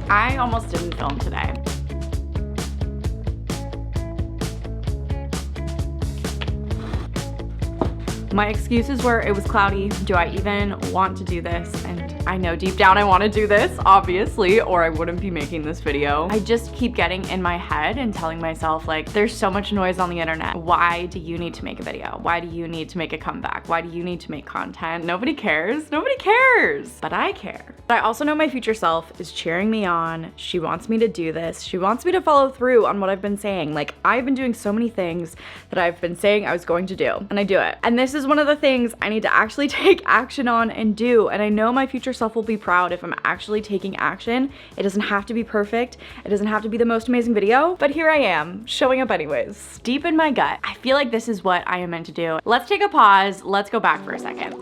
I almost didn't film today. My excuses were it was cloudy. Do I even want to do this? And I know deep down I want to do this, obviously, or I wouldn't be making this video. I just keep getting in my head and telling myself, like, there's so much noise on the internet. Why do you need to make a video? Why do you need to make a comeback? Why do you need to make content? Nobody cares. Nobody cares. But I care. But I also know my future self is cheering me on. She wants me to do this. She wants me to follow through on what I've been saying. Like, I've been doing so many things that I've been saying I was going to do, and I do it. And this is one of the things I need to actually take action on and do. And I know my future self will be proud if I'm actually taking action. It doesn't have to be perfect. It doesn't have to be the most amazing video, but here I am, showing up anyways. Deep in my gut, I feel like this is what I am meant to do. Let's take a pause. Let's go back for a second.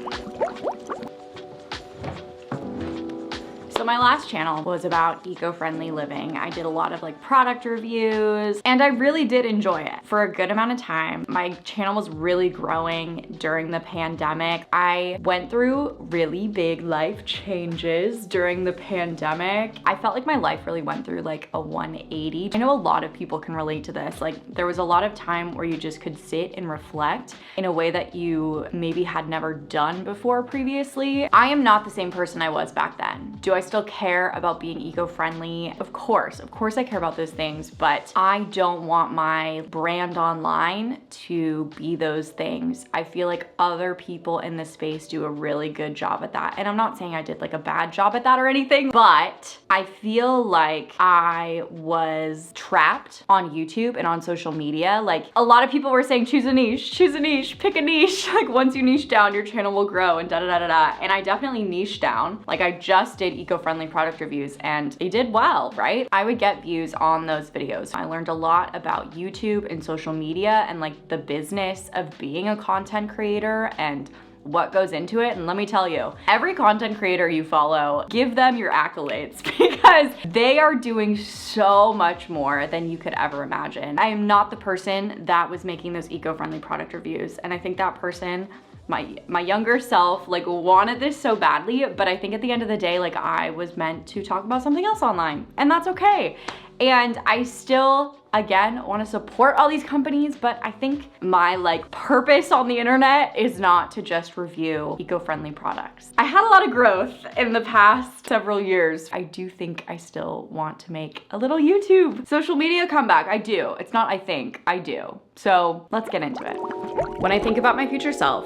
So my last channel was about eco-friendly living. I did a lot of like product reviews and I really did enjoy it for a good amount of time. My channel was really growing during the pandemic. I went through really big life changes during the pandemic. I felt like my life really went through like a 180. I know a lot of people can relate to this. Like there was a lot of time where you just could sit and reflect in a way that you maybe had never done before previously. I am not the same person I was back then. Do I still care about being eco-friendly? Of course I care about those things, but I don't want my brand online to be those things. I feel like other people in this space do a really good job at that. And I'm not saying I did like a bad job at that or anything, but I feel like I was trapped on YouTube and on social media. Like a lot of people were saying, choose a niche, pick a niche. Like once you niche down, your channel will grow and da da da da da. And I definitely niched down. Like I just did eco-friendly product reviews and they did well, right? I would get views on those videos. I learned a lot about YouTube and social media and like the business of being a content creator and what goes into it. And let me tell you, every content creator you follow, give them your accolades because they are doing so much more than you could ever imagine. I am not the person that was making those eco-friendly product reviews. And I think that person, my younger self, like wanted this so badly, but I think at the end of the day, like I was meant to talk about something else online and that's okay. And I still, again, want to support all these companies, but I think my like purpose on the internet is not to just review eco-friendly products. I had a lot of growth in the past several years. I do think I still want to make a little YouTube social media comeback. I do. It's not I think, I do. So let's get into it. When I think about my future self,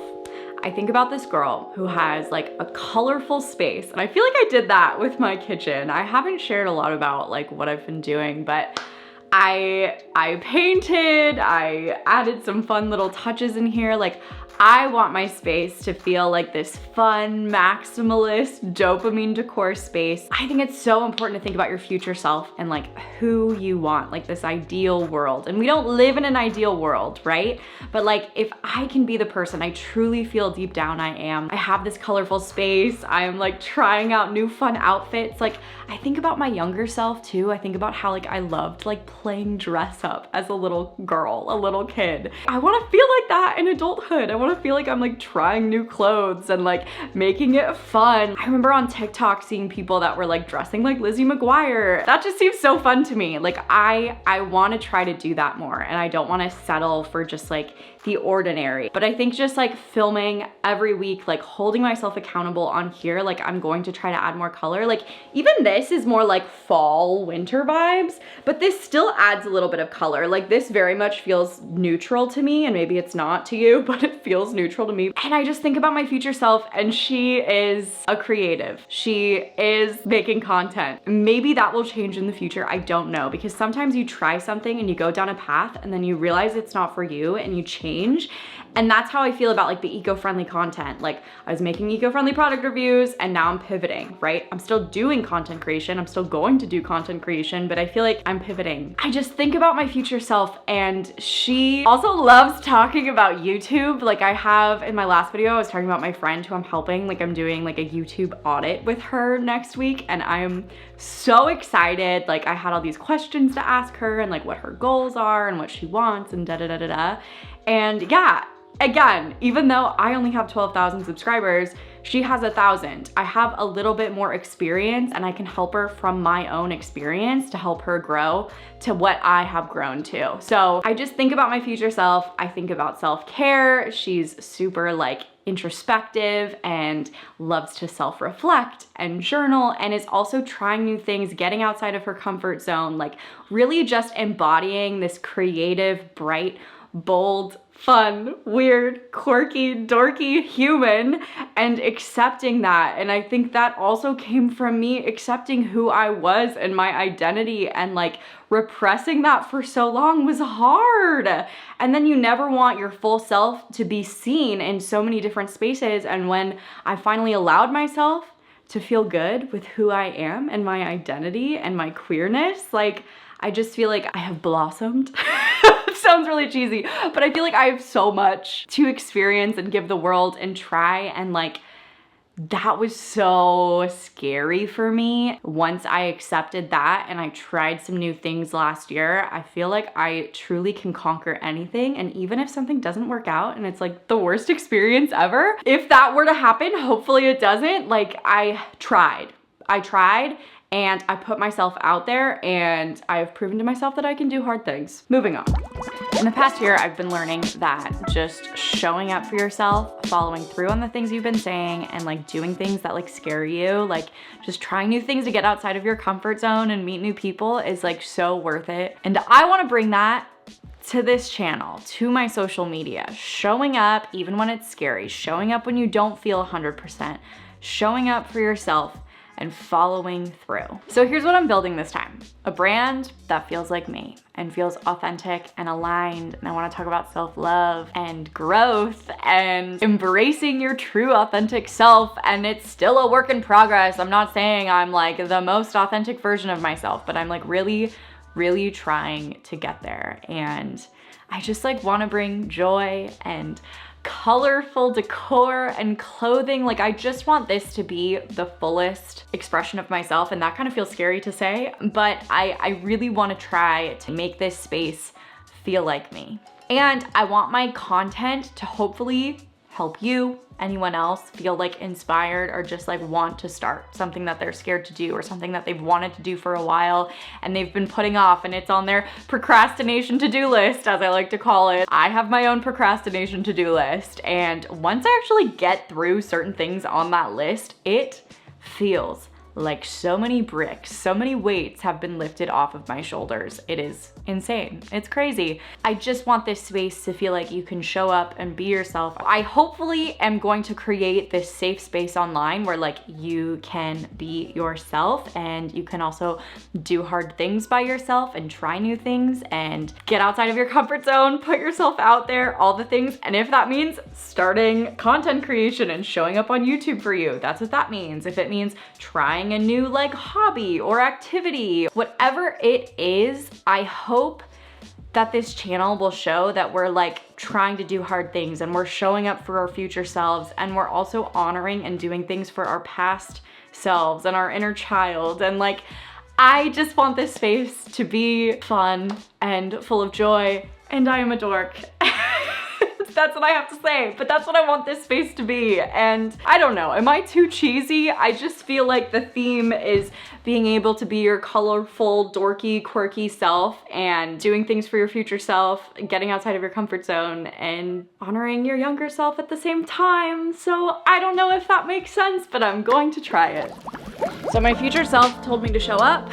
I think about this girl who has like a colorful space, and I feel like I did that with my kitchen. I haven't shared a lot about like what I've been doing, but I painted, I added some fun little touches in here. Like I want my space to feel like this fun, maximalist, dopamine decor space. I think it's so important to think about your future self and like who you want, like this ideal world. And we don't live in an ideal world, right? But like if I can be the person I truly feel deep down I am, I have this colorful space, I'm like trying out new fun outfits. Like I think about my younger self too. I think about how like I loved like playing dress up as a little girl, a little kid. I want to feel like that in adulthood. I want to feel like I'm like trying new clothes and like making it fun. I remember on TikTok seeing people that were like dressing like Lizzie McGuire. That just seems so fun to me. Like I want to try to do that more, and I don't want to settle for just like the ordinary. But I think just like filming every week, like holding myself accountable on here, like I'm going to try to add more color. Like even this is more like fall, winter vibes, but this still adds a little bit of color. Like this very much feels neutral to me, and maybe it's not to you, but it feels neutral to me. And I just think about my future self, and she is a creative. She is making content. Maybe that will change in the future. I don't know, because sometimes you try something and you go down a path and then you realize it's not for you and you change. And that's how I feel about like the eco-friendly content. Like I was making eco-friendly product reviews and now I'm pivoting, right? I'm still doing content creation. I'm still going to do content creation, but I feel like I'm pivoting. I just think about my future self, and she also loves talking about YouTube. Like I have in my last video, I was talking about my friend who I'm helping. Like I'm doing like a YouTube audit with her next week, and I'm so excited. Like I had all these questions to ask her and like what her goals are and what she wants and da da da da da. And yeah, again, even though I only have 12,000 subscribers, She has 1,000. I have a little bit more experience and I can help her from my own experience to help her grow to what I have grown to. So I just think about my future self. I think about self-care. She's super like introspective and loves to self-reflect and journal, and is also trying new things, getting outside of her comfort zone, like really just embodying this creative, bright, bold, fun, weird, quirky, dorky human and accepting that. And I think that also came from me accepting who I was and my identity, and like repressing that for so long was hard. And then you never want your full self to be seen in so many different spaces. And when I finally allowed myself to feel good with who I am and my identity and my queerness, like I just feel like I have blossomed. Sounds really cheesy, but I feel like I have so much to experience and give the world and try, and like that was so scary for me. Once I accepted that and I tried some new things last year, I feel like I truly can conquer anything. And even if something doesn't work out and it's like the worst experience ever, if that were to happen, hopefully it doesn't, like I tried and I put myself out there, and I've proven to myself that I can do hard things. Moving on. In the past year, I've been learning that just showing up for yourself, following through on the things you've been saying, and like doing things that like scare you, like just trying new things to get outside of your comfort zone and meet new people is like so worth it. And I want to bring that to this channel, to my social media, showing up even when it's scary, showing up when you don't feel 100%, showing up for yourself and following through. So here's what I'm building this time. A brand that feels like me and feels authentic and aligned. And I wanna talk about self-love and growth and embracing your true authentic self. And it's still a work in progress. I'm not saying I'm like the most authentic version of myself, but I'm like really trying to get there. And I just like wanna bring joy and colorful decor and clothing. Like I just want this to be the fullest expression of myself, and that kind of feels scary to say, but I really want to try to make this space feel like me. And I want my content to hopefully help you, anyone else, feel like inspired or just like want to start something that they're scared to do, or something that they've wanted to do for a while and they've been putting off, and it's on their procrastination to-do list, as I like to call it. I have my own procrastination to-do list, and once I actually get through certain things on that list, it feels like so many bricks, so many weights have been lifted off of my shoulders. It is insane. It's crazy. I just want this space to feel like you can show up and be yourself. I hopefully am going to create this safe space online where like you can be yourself, and you can also do hard things by yourself and try new things and get outside of your comfort zone, put yourself out there, all the things. And if that means starting content creation and showing up on YouTube for you, that's what that means. If it means trying a new like hobby or activity, whatever it is, I hope that this channel will show that we're like trying to do hard things, and we're showing up for our future selves, and we're also honoring and doing things for our past selves and our inner child. And like, I just want this space to be fun and full of joy, and I am a dork. That's what I have to say, but that's what I want this space to be. And I don't know, am I too cheesy? I just feel like the theme is being able to be your colorful, dorky, quirky self, and doing things for your future self, getting outside of your comfort zone, and honoring your younger self at the same time. So I don't know if that makes sense, but I'm going to try it. So my future self told me to show up,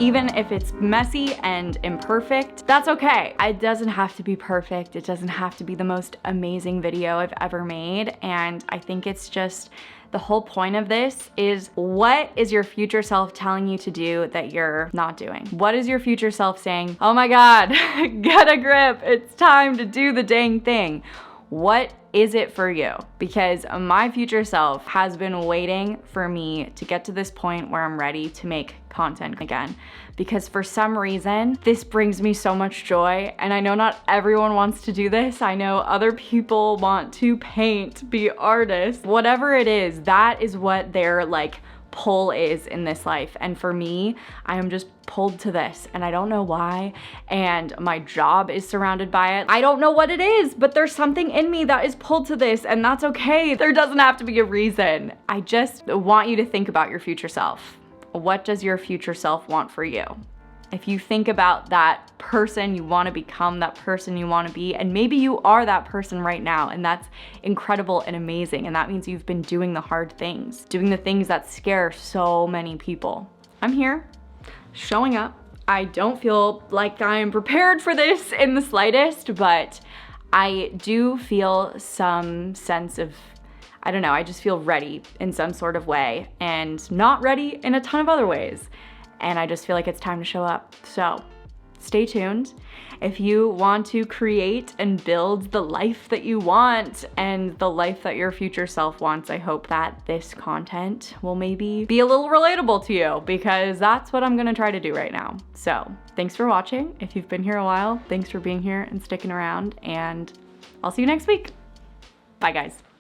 even if it's messy and imperfect. That's okay. It doesn't have to be perfect. It doesn't have to be the most amazing video I've ever made. And I think it's just, the whole point of this is, what is your future self telling you to do that you're not doing? What is your future self saying, oh my God, get a grip, it's time to do the dang thing? What is it for you? Because my future self has been waiting for me to get to this point where I'm ready to make content again. Because for some reason, this brings me so much joy. And I know not everyone wants to do this. I know other people want to paint, be artists, whatever it is, that is what they're like pull is in this life. And for me, I am just pulled to this and I don't know why. And my job is surrounded by it. I don't know what it is, but there's something in me that is pulled to this, and that's okay. There doesn't have to be a reason. I just want you to think about your future self. What does your future self want for you? If you think about that person you want to become, that person you want to be, and maybe you are that person right now, and that's incredible and amazing, and that means you've been doing the hard things, doing the things that scare so many people. I'm here, showing up. I don't feel like I'm prepared for this in the slightest, but I do feel some sense of, I don't know, I just feel ready in some sort of way, and not ready in a ton of other ways. And I just feel like it's time to show up. So stay tuned. If you want to create and build the life that you want and the life that your future self wants, I hope that this content will maybe be a little relatable to you, because that's what I'm gonna try to do right now. So thanks for watching. If you've been here a while, thanks for being here and sticking around, and I'll see you next week. Bye guys.